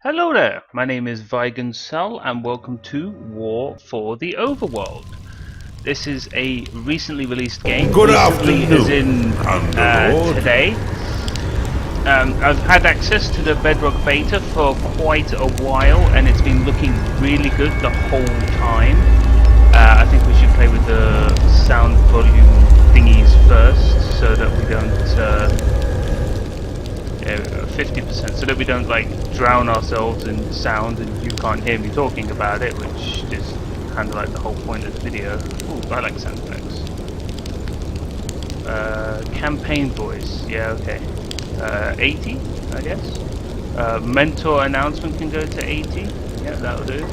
Hello there, my name is Vigan Cell and welcome to War for the Overworld. This is a recently released game, Good recently as in afternoon, Underlord. today. I've had access to the Bedrock beta for quite a while and it's been looking really good the whole time. I think we should play with the sound volume thingies first so that we don't 50%, so that we don't like drown ourselves in sound and you can't hear me talking about it, which is kind of like the whole point of the video. Ooh, I like sound effects. Campaign voice, yeah, okay. 80, I guess. Mentor announcement can go to 80, yeah, that'll do.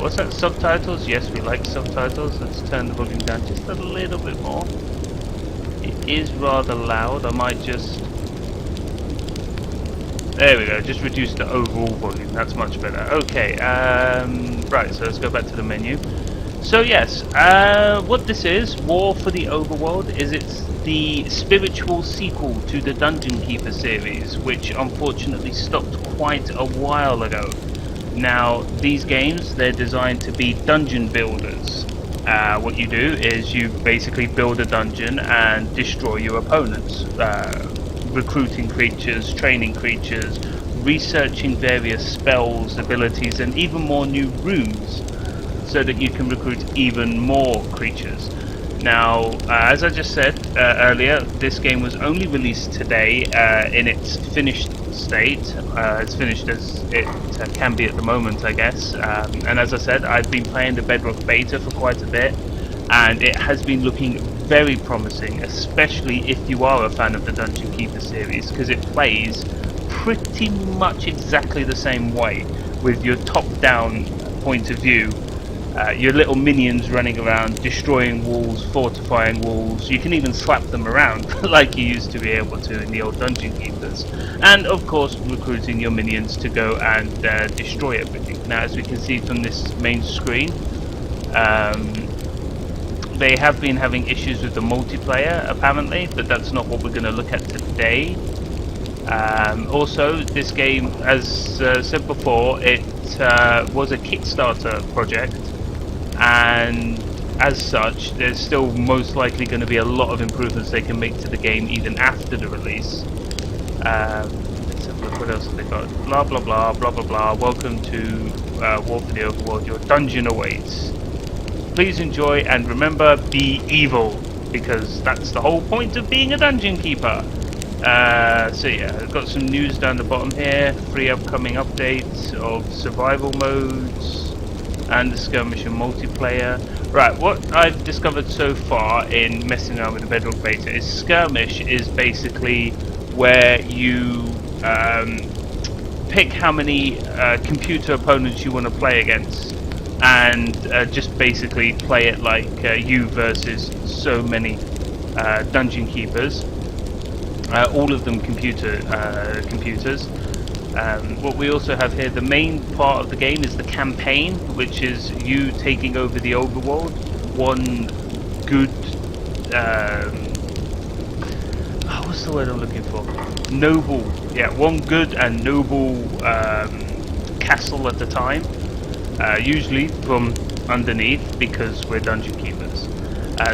What's that, subtitles? Yes, we like subtitles. Let's turn the volume down just a little bit more. It is rather loud, I might just... There we go, just reduce the overall volume, that's much better. Okay, right, so let's go back to the menu. So yes, what this is, War for the Overworld, is it's the spiritual sequel to the Dungeon Keeper series, which unfortunately stopped quite a while ago. Now, these games, they're designed to be dungeon builders. What you do is you basically build a dungeon and destroy your opponents. Recruiting creatures, training creatures, researching various spells, abilities, and even more new runes so that you can recruit even more creatures. Now, as I just said earlier, this game was only released today in its finished state, as finished as it can be at the moment, I guess. And as I said, I've been playing the Bedrock beta for quite a bit, and it has been looking very promising, especially if you are a fan of the Dungeon Keeper series, because it plays pretty much exactly the same way, with your top-down point of view. Your little minions running around, destroying walls, fortifying walls. You can even slap them around like you used to be able to in the old Dungeon Keepers. And of course recruiting your minions to go and destroy everything. Now, as we can see from this main screen, they have been having issues with the multiplayer apparently, but that's not what we're going to look at today. Also, this game, as said before, it was a Kickstarter project, and as such there's still most likely going to be a lot of improvements they can make to the game even after the release. Let's have a look, what else have they got? Blah blah blah blah blah blah. Welcome to War for the Overworld, your dungeon awaits. Please enjoy and remember, be evil, because that's the whole point of being a dungeon keeper. So yeah, I've got some news down the bottom here. 3 upcoming updates of survival modes and the skirmish and multiplayer. Right, what I've discovered so far in messing around with the Bedrock beta is skirmish is basically where you pick how many computer opponents you want to play against, and just basically play it like you versus so many dungeon keepers, all of them computers. What we also have here, the main part of the game is the campaign, which is you taking over the overworld. One good what's the word I'm looking for? Noble, yeah, one good and noble castle at a time. Usually from underneath, because we're dungeon keepers.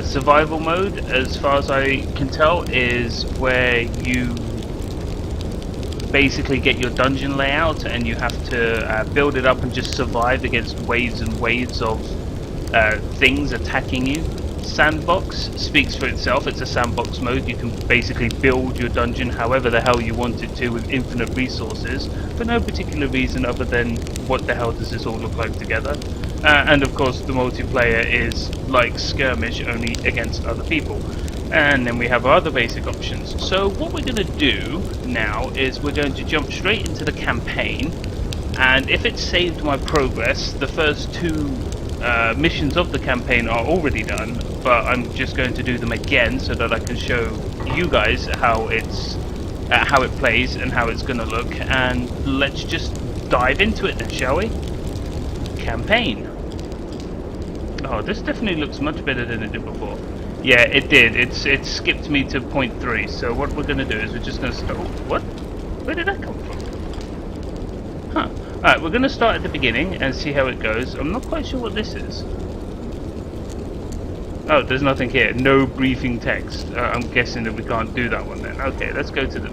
Survival mode, as far as I can tell, is where you basically get your dungeon layout and you have to build it up and just survive against waves and waves of things attacking you. Sandbox speaks for itself. It's a sandbox mode. You can basically build your dungeon however the hell you want it to, with infinite resources for no particular reason other than what the hell does this all look like together. And of course the multiplayer is like skirmish, only against other people. And then we have our other basic options. So what we're going to do now is we're going to jump straight into the campaign, and if it saved my progress, the first 2 missions of the campaign are already done, but I'm just going to do them again so that I can show you guys how it plays and how it's going to look. And let's just dive into it then, shall we? Campaign. Oh, this definitely looks much better than it did before. Yeah, it did. It skipped me to point 3. So what we're going to do is we're just going to start. What? Where did that come from? Alright, we're going to start at the beginning and see how it goes. I'm not quite sure what this is. Oh, there's nothing here. No briefing text. I'm guessing that we can't do that one then. Okay, let's go to the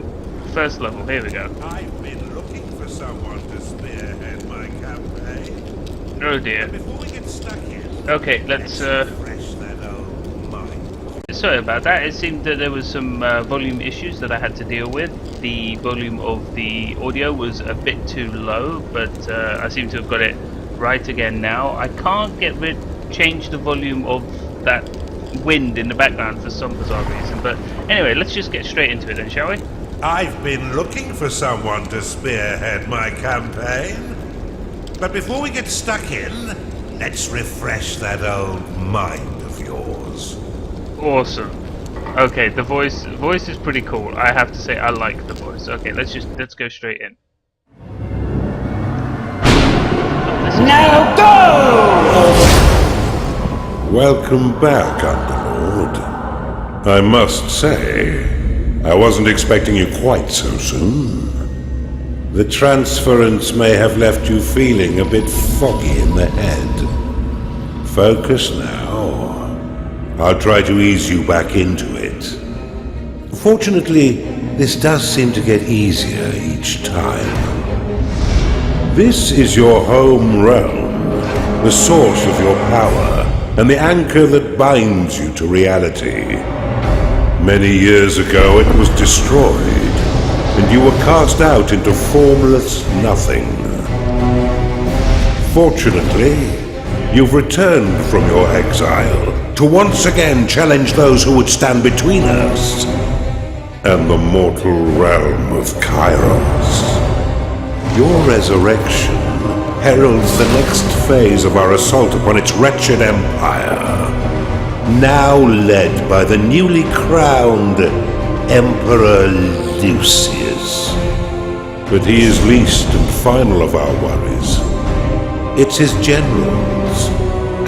first level. Here we go. I've been looking for someone to spearhead my campaign. Oh dear. Before we get stuck in, Okay, let's refresh that old mind. sorry about that. It seemed that there was some volume issues that I had to deal with. The volume of the audio was a bit too low, but I seem to have got it right again now. I can't change the volume of that wind in the background for some bizarre reason. But anyway, let's just get straight into it then, shall we? I've been looking for someone to spearhead my campaign. But before we get stuck in, let's refresh that old mind of yours. Awesome. Okay, the voice is pretty cool. I have to say I like the voice. Okay, let's go straight in. Now go! Welcome back, Underlord. I must say, I wasn't expecting you quite so soon. The transference may have left you feeling a bit foggy in the head. Focus now. I'll try to ease you back into it. Fortunately, this does seem to get easier each time. This is your home realm, the source of your power, and the anchor that binds you to reality. Many years ago it was destroyed, and you were cast out into formless nothing. Fortunately, you've returned from your exile to once again challenge those who would stand between us and the mortal realm of Kairos. Your resurrection heralds the next phase of our assault upon its wretched empire, now led by the newly crowned Emperor Lucius. But he is least and final of our worries. It's his generals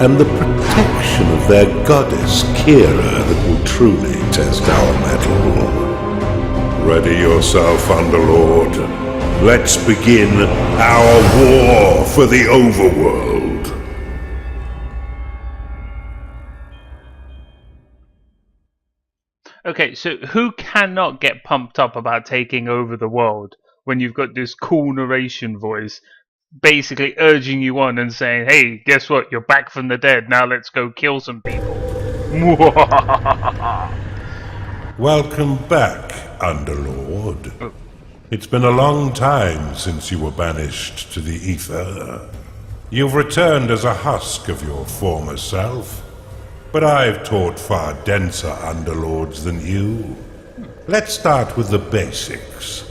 and the protection of their goddess Kira that will truly test our mettle. Ready yourself, Underlord. Let's begin our war for the Overworld. Okay, so who cannot get pumped up about taking over the world when you've got this cool narration voice basically urging you on and saying, hey, guess what? You're back from the dead. Now let's go kill some people. Welcome back, Underlord. It's been a long time since you were banished to the ether. You've returned as a husk of your former self, but I've taught far denser Underlords than you. Let's start with the basics.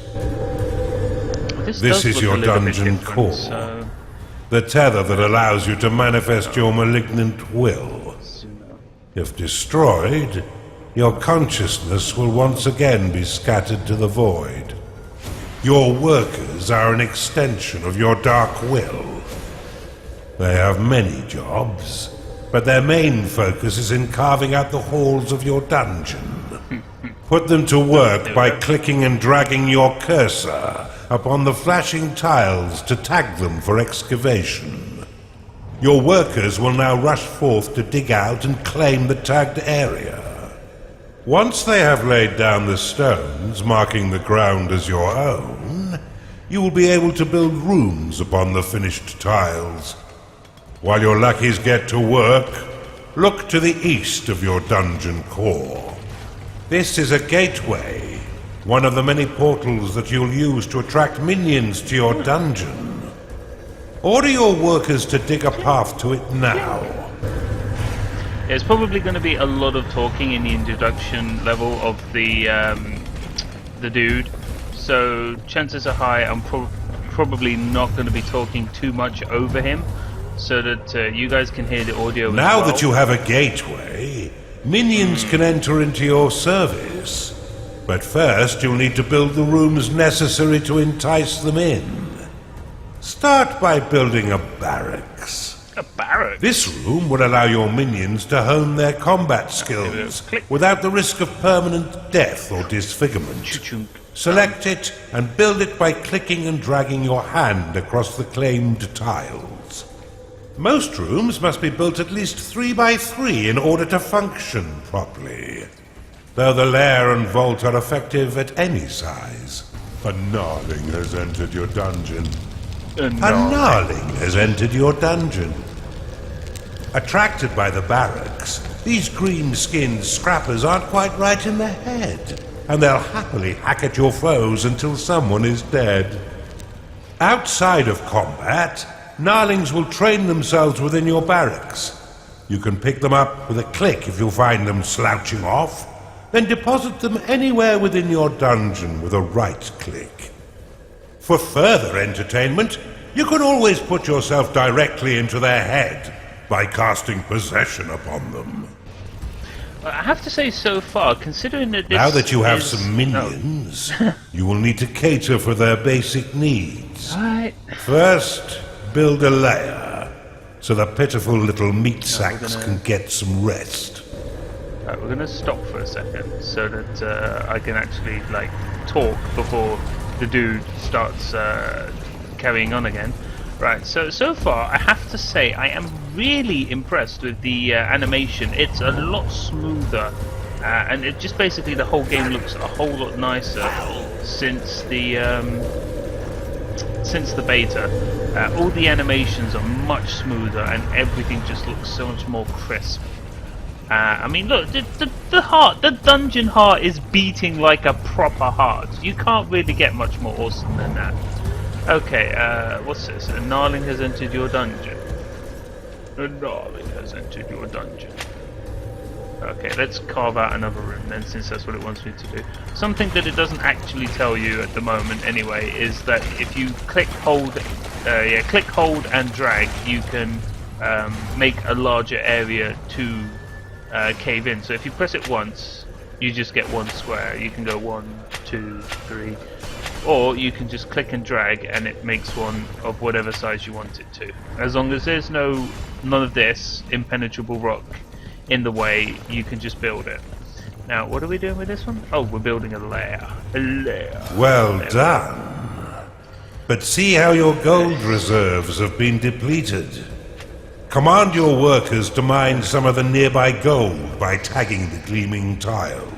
This is your dungeon core, the tether that allows you to manifest your malignant will. If destroyed, your consciousness will once again be scattered to the void. Your workers are an extension of your dark will. They have many jobs, but their main focus is in carving out the halls of your dungeon. Put them to work by clicking and dragging your cursor upon the flashing tiles to tag them for excavation. Your workers will now rush forth to dig out and claim the tagged area. Once they have laid down the stones, marking the ground as your own, you will be able to build rooms upon the finished tiles. While your lackeys get to work, look to the east of your dungeon core. This is a gateway, one of the many portals that you'll use to attract minions to your dungeon. Order your workers to dig a path to it now. There's probably going to be a lot of talking in the introduction level of the dude, so chances are high I'm probably not going to be talking too much over him, so that you guys can hear the audio Now as well. that you have a gateway, minions can enter into your service. But first you'll need to build the rooms necessary to entice them in. Start by building a barracks. A barrack? This room will allow your minions to hone their combat skills without the risk of permanent death or disfigurement. Select it and build it by clicking and dragging your hand across the claimed tiles. Most rooms must be built at least 3 by 3 in order to function properly, though the lair and vault are effective at any size. A gnarling has entered your dungeon. A gnarling has entered your dungeon. Attracted by the barracks, these green-skinned scrappers aren't quite right in the head, and they'll happily hack at your foes until someone is dead. Outside of combat, gnarlings will train themselves within your barracks. You can pick them up with a click if you find them slouching off, then deposit them anywhere within your dungeon with a right click. For further entertainment, you can always put yourself directly into their head by casting possession upon them. I have to say, so far, considering that this now that you have some minions, you will need to cater for their basic needs. Right. First, build a lair, so the pitiful little meat sacks can get some rest. Right, we're gonna stop for a second, so that I can actually, like, talk before the dude starts carrying on again. Right, so far, I have to say, I am really impressed with the animation. It's a lot smoother, and it just basically, the whole game looks a whole lot nicer since the beta. All the animations are much smoother, and everything just looks so much more crisp. I mean, look, the dungeon heart is beating like a proper heart. You can't really get much more awesome than that. Okay, what's this? A gnarling has entered your dungeon. A gnarling has entered your dungeon. Okay, let's carve out another room then, since that's what it wants me to do. Something that it doesn't actually tell you at the moment, anyway, is that if you click, hold, and drag, you can make a larger area to cave in. So if you press it once, you just get one square. You can go 1, 2, 3. Or you can just click and drag and it makes one of whatever size you want it to. As long as there's none of this impenetrable rock in the way, you can just build it. Now, what are we doing with this one? Oh, we're building a lair. A lair. Well done. But see how your gold reserves have been depleted. Command your workers to mine some of the nearby gold by tagging the gleaming tiles.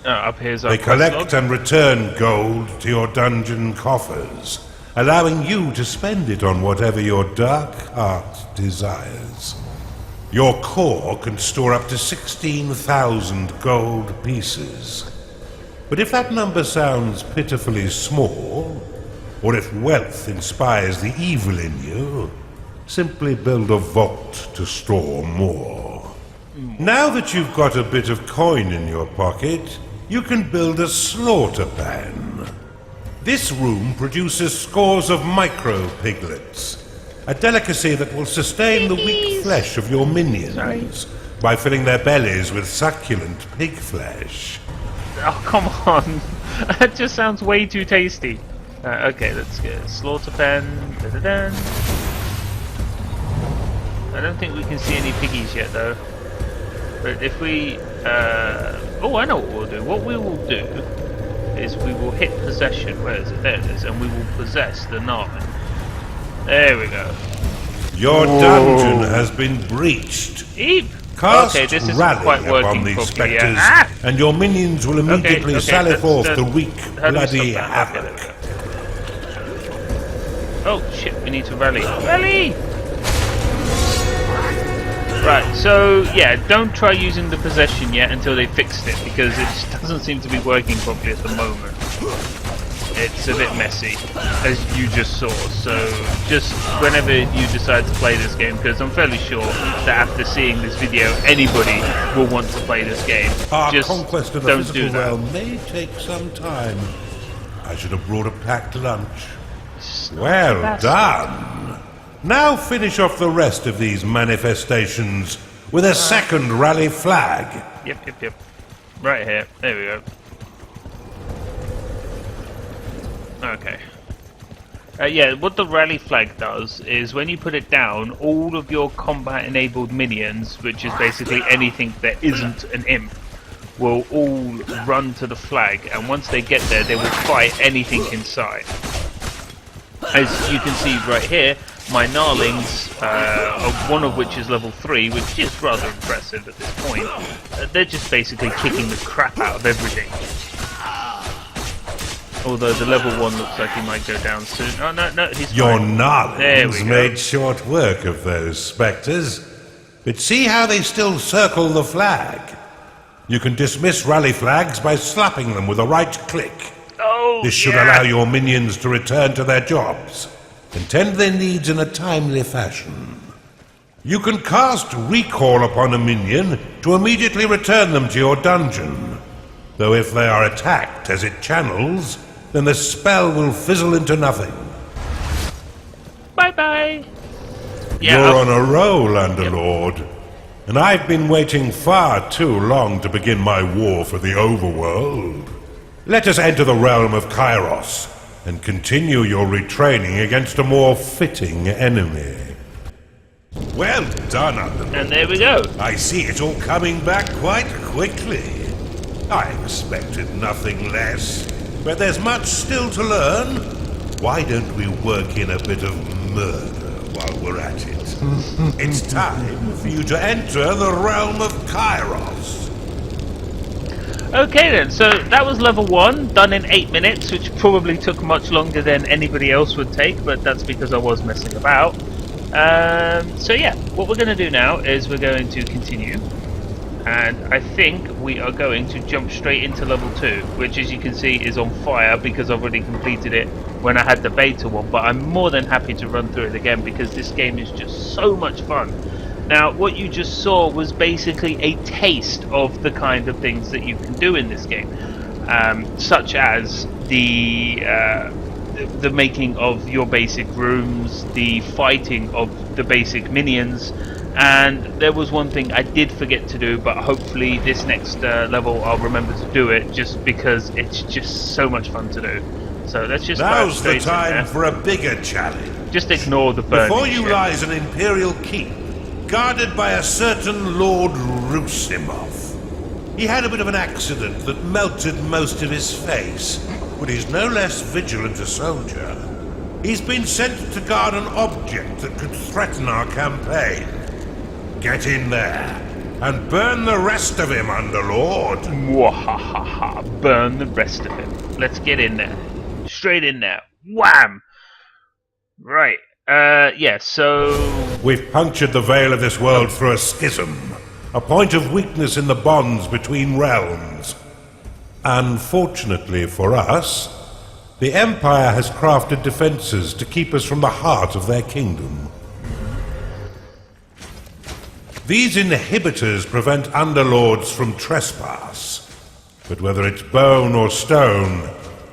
Up here's our They collect and return gold to your dungeon coffers, allowing you to spend it on whatever your dark heart desires. Your core can store up to 16,000 gold pieces. But if that number sounds pitifully small, or if wealth inspires the evil in you, simply build a vault to store more. Now that you've got a bit of coin in your pocket, you can build a slaughter pan. This room produces scores of micro-piglets, a delicacy that will sustain the weak flesh of your minions by filling their bellies with succulent pig flesh. Oh, come on. That just sounds way too tasty. Okay, let's get a slaughter pen. Da-da-da. I don't think we can see any piggies yet, though. But if we... oh, I know what we'll do. What we will do is we will hit possession. Where is it? There it is. And we will possess the gnarling. There we go. Your dungeon has been breached. Eep! Cast okay, this isn't rally quite working upon these properly spectres, yet. and your minions will immediately sally forth to wreak bloody havoc. Oh shit, we need to rally. Rally! Right, so yeah, don't try using the possession yet until they fixed it, because it just doesn't seem to be working properly at the moment. It's a bit messy, as you just saw, so just whenever you decide to play this game, because I'm fairly sure that after seeing this video, anybody will want to play this game. Our just conquest of the physical realm may take some time. I should have brought a packed lunch. Well done! Now finish off the rest of these manifestations with a second rally flag. Yep. Right here. There we go. Okay. Yeah, what the rally flag does is when you put it down, all of your combat-enabled minions, which is basically anything that isn't an imp, will all run to the flag, and once they get there, they will fight anything in sight. As you can see right here, my Gnarlings, one of which is level 3, which is rather impressive at this point, they're just basically kicking the crap out of everything. Although the level 1 looks like he might go down soon. Oh, no, he's Your fine. Gnarlings made short work of those spectres. But see how they still circle the flag? You can dismiss rally flags by slapping them with a right click. Oh, This should allow your minions to return to their jobs and tend their needs in a timely fashion. You can cast Recall upon a minion to immediately return them to your dungeon. Though if they are attacked as it channels, then the spell will fizzle into nothing. Bye-bye! You're on a roll, Underlord. And I've been waiting far too long to begin my war for the Overworld. Let us enter the realm of Kairos and continue your retraining against a more fitting enemy. Well done, Underlord. And there we go. I see it all coming back quite quickly. I expected nothing less, but there's much still to learn. Why don't we work in a bit of murder while we're at it? It's time for you to enter the realm of Kairos. Okay then, so that was level 1, done in 8 minutes, which probably took much longer than anybody else would take, but that's because I was messing about. So yeah, what we're going to do now is we're going to continue, and I think we are going to jump straight into level 2, which as you can see is on fire because I've already completed it when I had the beta one, but I'm more than happy to run through it again because this game is just so much fun. Now, what you just saw was basically a taste of the kind of things that you can do in this game, such as the making of your basic rooms, the fighting of the basic minions, and there was one thing I did forget to do, but hopefully this next level I'll remember to do it, just because it's just so much fun to do. So let's just Now's the time for a bigger challenge. Just ignore the burning Before you shit. lies an Imperial keep, guarded by a certain Lord Rusimov. He had a bit of an accident that melted most of his face, but he's no less vigilant a soldier. He's been sent to guard an object that could threaten our campaign. Get in there, and burn the rest of him, Underlord. Mwahaha, burn the rest of him. Let's get in there. Straight in there. Wham! Right. Yeah, so... We've punctured the veil of this world through a schism, a point of weakness in the bonds between realms. Unfortunately for us, the Empire has crafted defenses to keep us from the heart of their kingdom. These inhibitors prevent Underlords from trespass, but whether it's bone or stone,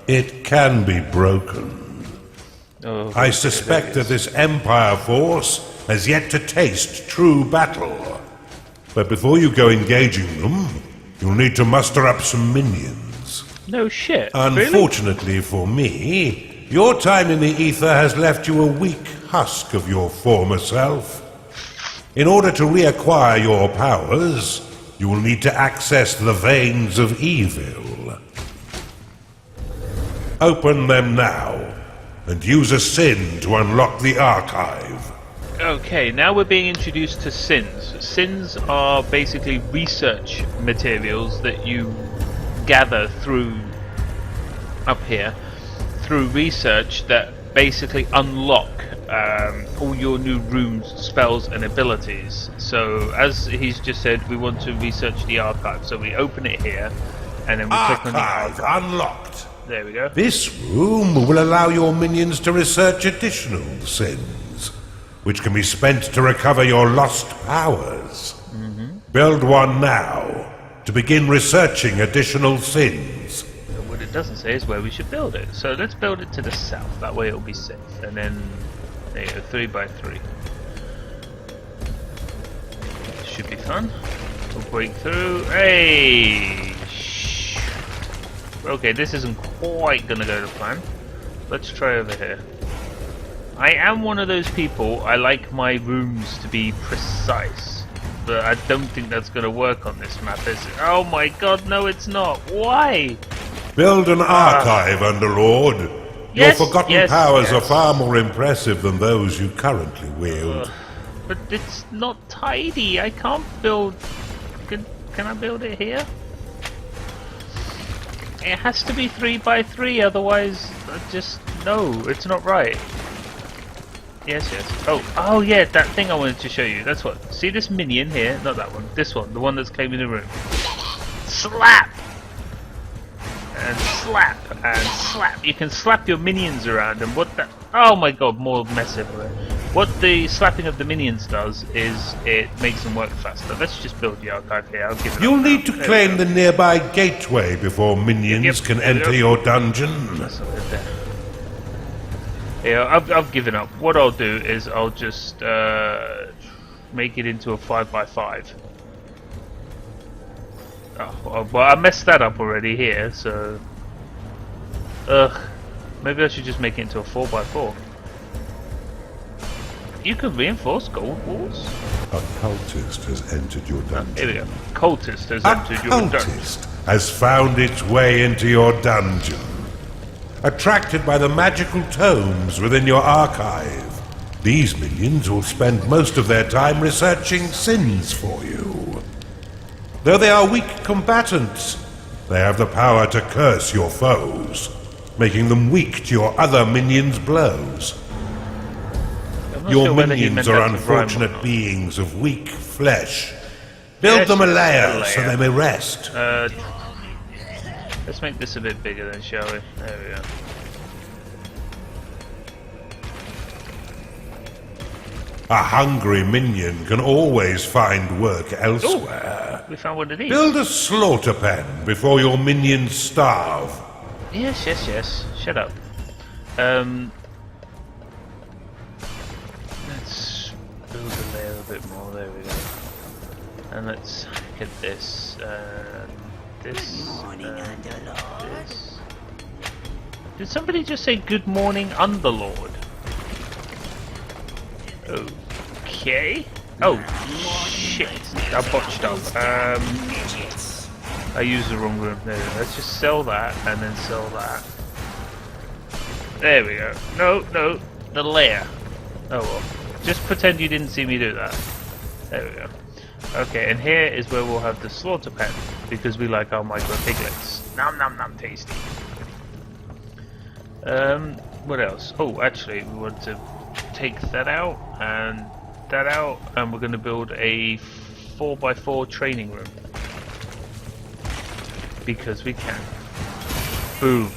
it can be broken. Oh, I suspect that this Empire force has yet to taste true battle. But before you go engaging them, you'll need to muster up some minions. No shit. Unfortunately for me, your time in the ether has left you a weak husk of your former self. In order to reacquire your powers, you will need to access the veins of evil. Open them now, and use a sin to unlock the archive. Okay, now we're being introduced to sins. Sins are basically research materials that you gather through up here, through research that basically unlock all your new rooms, spells and abilities. So as he's just said, we want to research the archive, so we open it here and then we click on the archive. Unlocked. There we go. This room will allow your minions to research additional sins, which can be spent to recover your lost powers. Build one now to begin researching additional sins. What it doesn't say is where we should build it. So let's build it to the south, that way it'll be safe. And then, there you go, 3 by 3. Should be fun. We'll break through. Hey! Okay, this isn't quite gonna go to plan. Let's try over here. I am one of those people, I like my rooms to be precise. but I don't think that's going to work on this map, is it? Oh my god, no it's not. Why? Build an archive, Underlord. Yes, Your forgotten yes, powers are yes. far more impressive than those you currently wield. But it's not tidy. I can't build... Can I build it here? It has to be 3 by 3, otherwise just... No, it's not right. Yes, yes. Oh yeah, that thing I wanted to show you. That's what... See this minion here? Not that one. This one. The one that's claiming the room. Slap! And slap! And slap! You can slap your minions around, and what that... Oh my god, more mess everywhere. What the slapping of the minions does is it makes them work faster. Let's just build the archive here. I'll give it You'll up need now. to claim the nearby gateway before minions Yep, can yep, enter yep. your dungeon. That's not it there. Yeah, I've given up. What I'll do is I'll just make it into a 5 by 5. Oh, well, I messed that up already here, so... Ugh. Maybe I should just make it into a 4 by 4. You can reinforce gold walls. A cultist has entered your dungeon. Here we go. Cultist has A entered your dungeon. cultist has found its way into your dungeon. Attracted by the magical tomes within your archive, these minions will spend most of their time researching sins for you. Though they are weak combatants, they have the power to curse your foes, making them weak to your other minions' blows. I'm not Your sure whether he minions meant are that to rhyme or unfortunate not. beings of weak flesh. Build Yes, them a yes, lair a so lair. they may rest. Let's make this a bit bigger then, shall we? There we go. A hungry minion can always find work elsewhere. We found one of these. Build a slaughter pen before your minions starve. Yes, yes, yes. Shut up. Let's build the layer a bit more. There we go. And let's get this. This. This. Did somebody just say "Good morning, Underlord"? Okay. Oh shit! I botched up. I used the wrong room. There. Let's just sell that and then sell that. There we go. No, no, the layer. Oh well. Just pretend you didn't see me do that. There we go. Okay, and here is where we'll have the slaughter pen because we like our micro piglets. Nom nom nom, tasty. What else? Oh, actually, we want to take that out, and we're going to build a 4 by 4 training room because we can. Boom.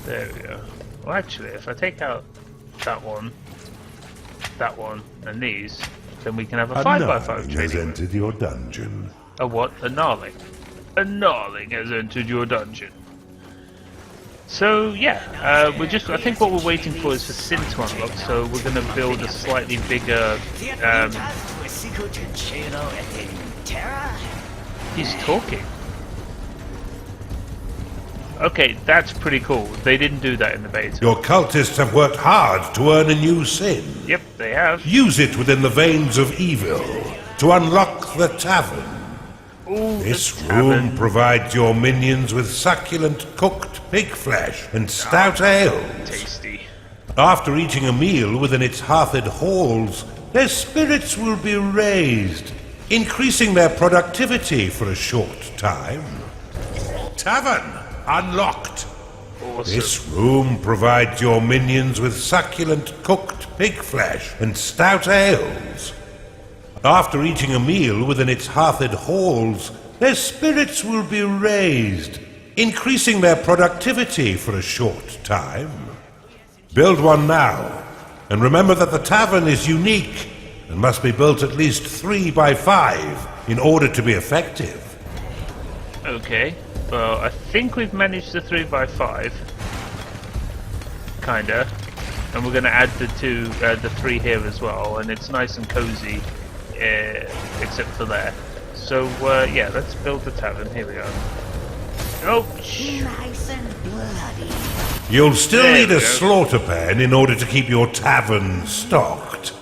There we go. Well, actually, if I take out that one, and these, then we can have a 5 by 5 Gnarling has training room. entered your dungeon. A what? A gnarling. A gnarling has entered your dungeon. So yeah, I think what we're waiting for is for Sin to unlock. So we're going to build a slightly bigger. He's talking. Okay, that's pretty cool. They didn't do that in the beta. Your cultists have worked hard to earn a new sin. Yep, they have. Use it within the veins of evil to unlock the tavern. Ooh, This the room tavern. provides your minions with succulent cooked pig flesh and stout ales. Tasty. After eating a meal within its hearthed halls, their spirits will be raised, increasing their productivity for a short time. Tavern unlocked. Awesome. This room provides your minions with succulent cooked pig flesh and stout ales. After eating a meal within its hearthed halls, their spirits will be raised, increasing their productivity for a short time. Build one now, and remember that the tavern is unique and must be built at least 3 by 5 in order to be effective. Okay. Well, I think we've managed the 3 by 5. Kinda. And we're going to add the 3 here as well, and it's nice and cozy, except for there. So, yeah, let's build the tavern. Here we go. Oh, Nice and bloody. You'll still There need we a go. slaughter pen in order to keep your tavern stocked.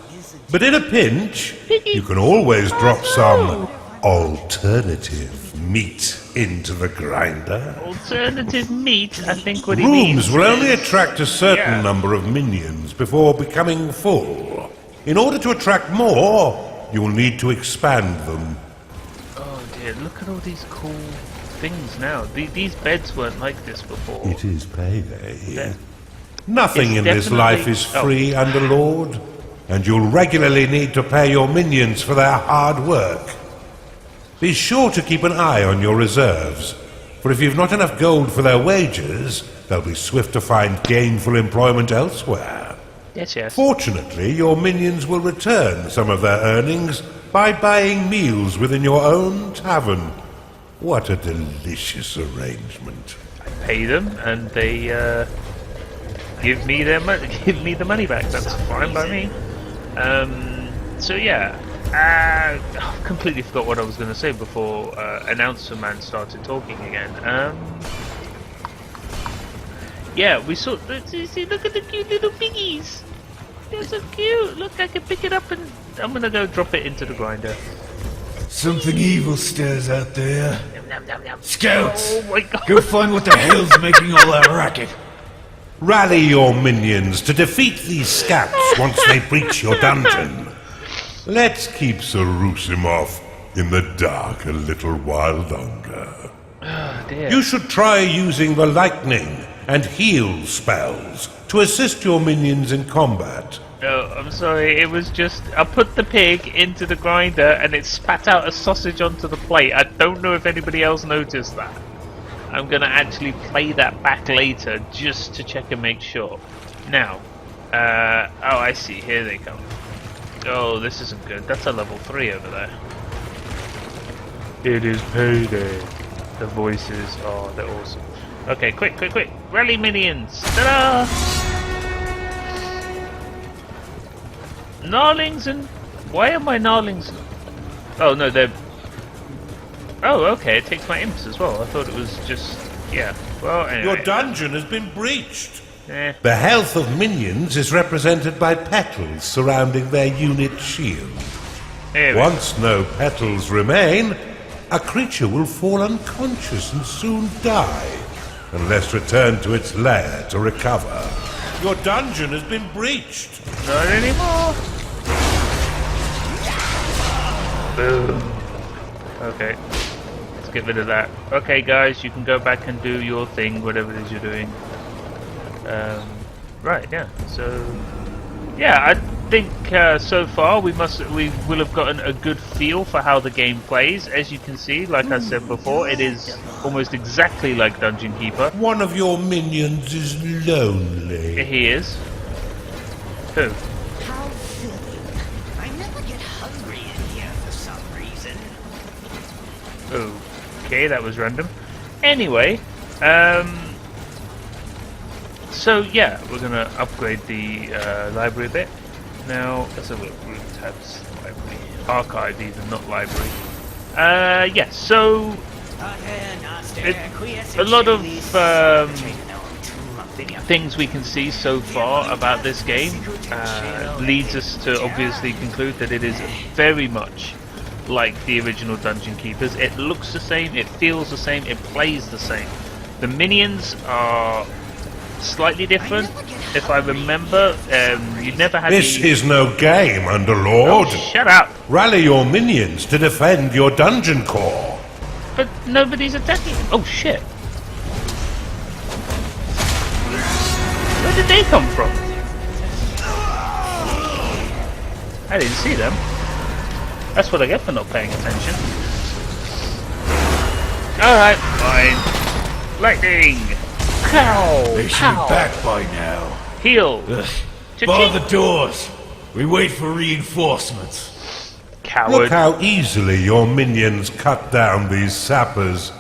But in a pinch, you can always drop some alternative meat into the grinder. Alternative meat, I think what he means Rooms will only is- attract a certain Yeah. number of minions before becoming full. In order to attract more, you'll need to expand them. Oh dear, look at all these cool things now. These beds weren't like this before. It is payday. Yeah. Nothing It's in this definitely- life is free, Underlord, and you'll regularly need to pay your minions for their hard work. Be sure to keep an eye on your reserves, for if you've not enough gold for their wages, they'll be swift to find gainful employment elsewhere. Yes, yes. Fortunately, your minions will return some of their earnings by buying meals within your own tavern. What a delicious arrangement. Pay them, and they give me their give me the money back. That's fine by me. So yeah, I completely forgot what I was going to say before announcer man started talking again. Yeah, we saw. See, look at the cute little piggies. They're so cute. Look, I can pick it up and I'm gonna go drop it into the grinder. Something evil stirs out there. Nom, nom, nom. Scouts! Oh my god! Go find what the hell's making all that racket. Rally your minions to defeat these scouts once they breach your dungeon. Let's keep Sarusimov in the dark a little while longer. Oh dear. You should try using the lightning and heal spells to assist your minions in combat. No, I'm sorry, it was just, I put the pig into the grinder and it spat out a sausage onto the plate. I don't know if anybody else noticed that. I'm gonna actually play that back later just to check and make sure. Now, oh I see, here they come. Oh, this isn't good, that's a level 3 over there. It is payday. The voices, oh they're awesome. Okay, quick, quick, quick, rally minions! Ta-da! Gnarlings and... Why are my gnarlings... Oh no, they're... Oh, okay, it takes my imps as well. I thought it was just... Yeah, well, anyway. Your dungeon has been breached. Eh. The health of minions is represented by petals surrounding their unit shield. Here we go. Once no petals remain, a creature will fall unconscious and soon die, unless returned to its lair to recover. Your dungeon has been breached. Not anymore. Boom. Okay, let's get rid of that. Okay, guys, you can go back and do your thing, whatever it is you're doing. Right, yeah. So, yeah, I think so far we will have gotten a good feel for how the game plays. As you can see, like I said before, it is almost exactly like Dungeon Keeper. One of your minions is lonely. He is. Who? How silly. I never get hungry in here for some reason. Okay, that was random. Anyway, so yeah, we're gonna upgrade the library a bit. Now, let's have a look. Room tabs, library, archive, even not library. Yeah. So a lot of things we can see so far about this game leads us to obviously conclude that it is very much like the original Dungeon Keepers. It looks the same, it feels the same, it plays the same. The minions are slightly different. If I remember, you never had This the... is no game, Oh, Underlord. shut up! Rally your minions to defend your dungeon core. But nobody's attacking. Oh shit! Where did they come from? I didn't see them. That's what I get for not paying attention. Alright, fine. Lightning! Pow! They should Pow! be back by now. Heal! Ugh. Cha-ching. Bar the doors. We wait for reinforcements. Coward. Look how easily your minions cut down these sappers.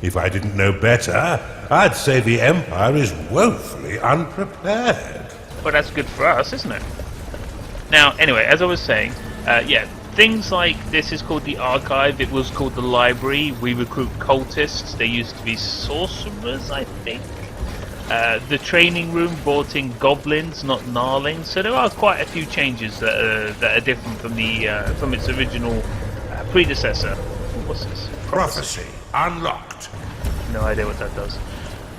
If I didn't know better, I'd say the Empire is woefully unprepared. Well, that's good for us, isn't it? Now, anyway, as I was saying, yeah, things like this is called the archive, it was called the library, we recruit cultists, they used to be sorcerers, I think. The training room brought in goblins, not gnarlings, so there are quite a few changes that are different from the from its original predecessor. What's this? Prophecy unlocked. No idea what that does.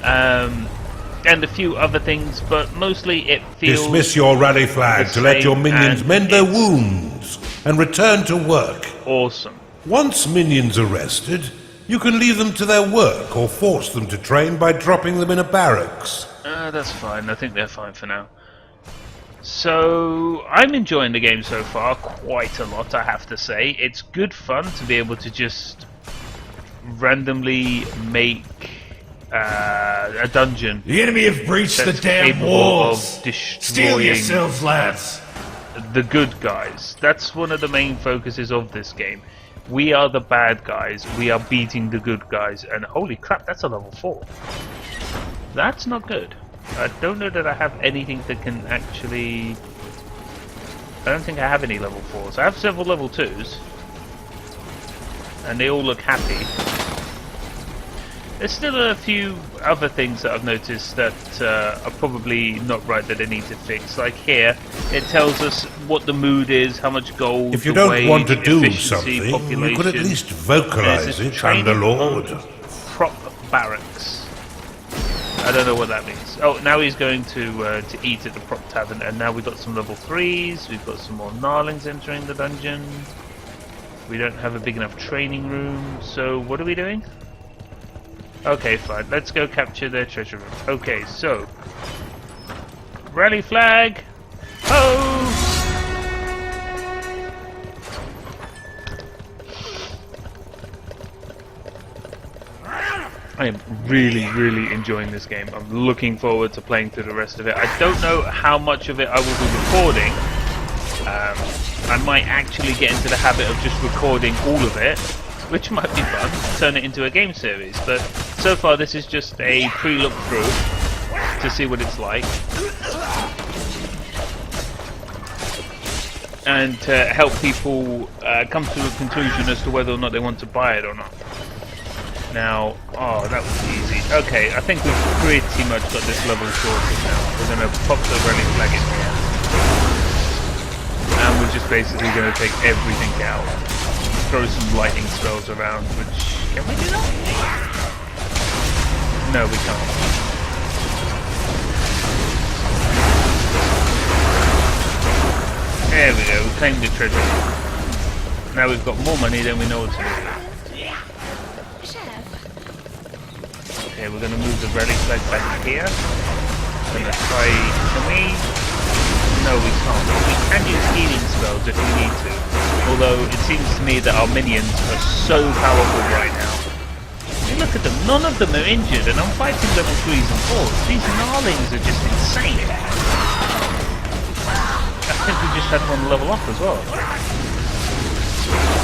And a few other things, but mostly it feels... Dismiss your rally flag to let your minions mend their wounds and return to work. Awesome. Once minions are rested, you can leave them to their work or force them to train by dropping them in a barracks. That's fine. I think they're fine for now. So, I'm enjoying the game so far quite a lot, I have to say. It's good fun to be able to just randomly make a dungeon. The enemy have breached the damn walls. Of Steel destroying yourselves, lads. the good guys. That's one of the main focuses of this game. We are the bad guys. We are beating the good guys. And holy crap, that's a level 4. That's not good. I don't know that I have anything that can actually... I don't think I have any level 4s. I have several level 2s. And they all look happy. There's still a few other things that I've noticed that are probably not right that I need to fix. Like here, it tells us what the mood is, how much gold, If you the don't wage, want to do efficiency, something, population. you could at least vocalize it, training Underlord. on prop barracks. I don't know what that means. Oh, now he's going to eat at the prop tavern, and now we've got some level 3s. We've got some more gnarlings entering the dungeon. We don't have a big enough training room. So what are we doing? Okay, fine. Let's go capture their treasure room. Okay, so rally flag. Oh! I am really, really enjoying this game. I'm looking forward to playing through the rest of it. I don't know how much of it I will be recording. I might actually get into the habit of just recording all of it, which might be fun, turn it into a game series. But so far this is just a pre-look through to see what it's like. And to help people come to a conclusion as to whether or not they want to buy it or not. Now, oh, that was easy. Okay, I think we've pretty much got this level sorted now. We're going to pop the relic flag in here. And we're just basically going to take everything out. Throw some lightning spells around, which... Can we do that? No, we can't. There we go, we claimed the treasure. Now we've got more money than we know what to do. Okay, we're going to move the relic flag back here. We're going to try... Can we... No, we can't. We can use healing spells if we need to. Although, it seems to me that our minions are so powerful right now. I mean, look at them. None of them are injured, and I'm fighting level 3s and 4s. These gnarlings are just insane. I think we just had one level up as well.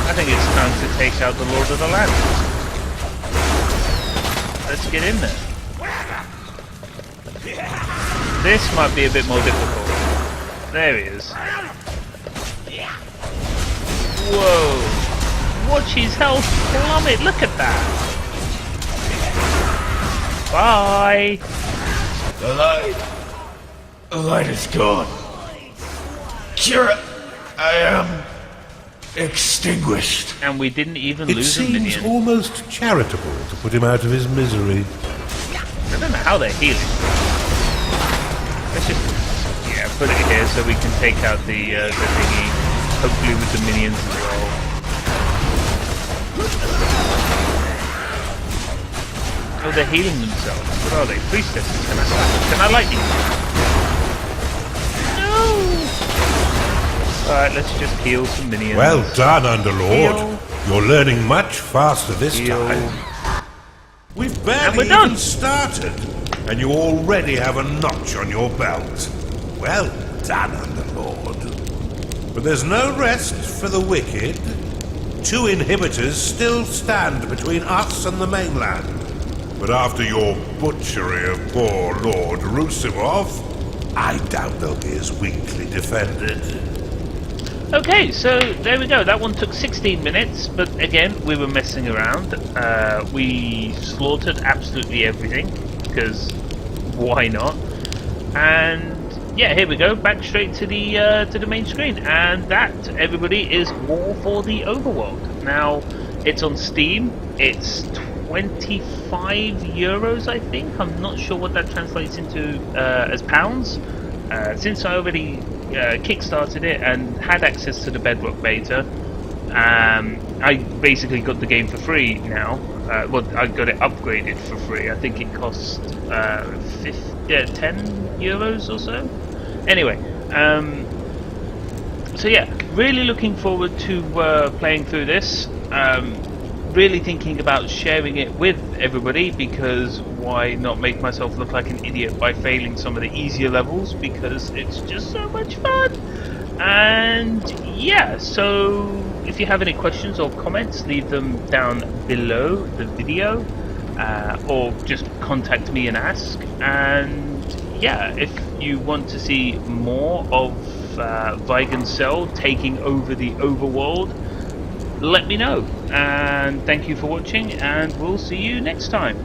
I think it's time to take out the Lord of the Land. Let's get in there. This might be a bit more difficult. There he is. Whoa! Watch his health plummet. Look at that. Bye. The light is gone. Kira, I am extinguished. And we didn't even It lose a seems minion. almost charitable to put him out of his misery. I don't know how they're healing. Let's just, yeah, put it here so we can take out the thingy. Hopefully with the minions as well. Oh, they're healing themselves. What are they? Priestesses? Can I lightning? No! Alright, let's just heal some minions. Well done, Underlord. Heal. You're learning much faster this Heal. time. We've And barely we're done. even started, and you already have a notch on your belt. Well done, Underlord. But there's no rest for the wicked. 2 inhibitors still stand between us and the mainland. But after your butchery of poor Lord Rusimov, I doubt they'll be as weakly defended. Okay, so there we go. That one took 16 minutes, but again, we were messing around. We slaughtered absolutely everything, because why not? And yeah, here we go, back straight to the main screen, and that, everybody, is War for the Overworld. Now, it's on Steam. It's 25 euros, I think. I'm not sure what that translates into as pounds. Since I already kickstarted it and had access to the Bedrock beta, I basically got the game for free now. Well, I got it upgraded for free. I think it cost 10 euros or so. Anyway, so yeah, really looking forward to playing through this. Really thinking about sharing it with everybody, because why not make myself look like an idiot by failing some of the easier levels, because it's just so much fun. And yeah, so if you have any questions or comments, leave them down below the video, or just contact me and ask. And yeah, if you want to see more of Vigan Cell taking over the Overworld, let me know. And thank you for watching, and we'll see you next time.